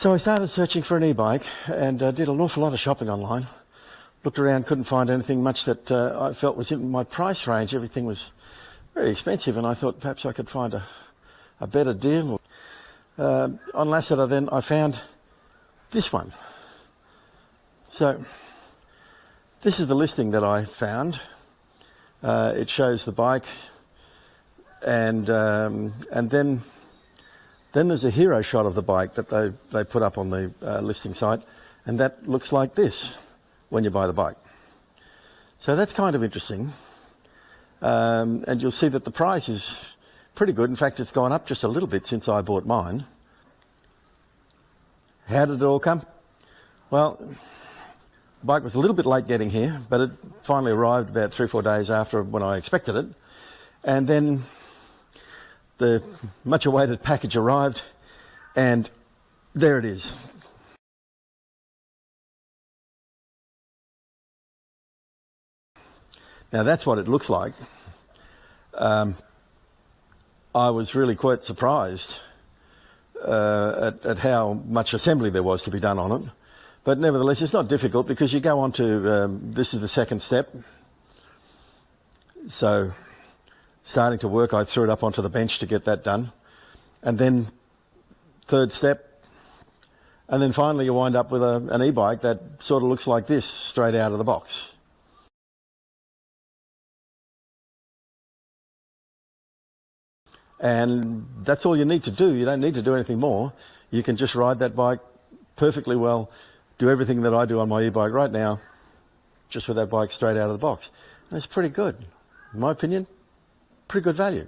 So I started searching for an e-bike and did an awful lot of shopping online. Looked around, couldn't find anything much that I felt was in my price range. Everything was very expensive, and I thought perhaps I could find a better deal. On Lasseter then I found this one. So this is the listing that I found. It shows the bike, and then there's a hero shot of the bike that they put up on the listing site, and that looks like this when you buy the bike. So that's kind of interesting, and you'll see that the price is pretty good. In fact, it's gone up just a little bit since I bought mine. How did it all come? Well, the bike was a little bit late getting here, but it finally arrived about 3 or 4 days after when I expected it, and then the much awaited package arrived, and there it is. Now that's what it looks like. I was really quite surprised at how much assembly there was to be done on it, but nevertheless it's not difficult because you go on to, this is the second step. So starting to work, I threw it up onto the bench to get that done, and then third step, and then finally you wind up with an e-bike that sort of looks like this straight out of the box. And that's all you need to do. You don't need to do anything more. You can just ride that bike perfectly well, do everything that I do on my e-bike right now, just with that bike straight out of the box. And it's pretty good. In my opinion, pretty good value.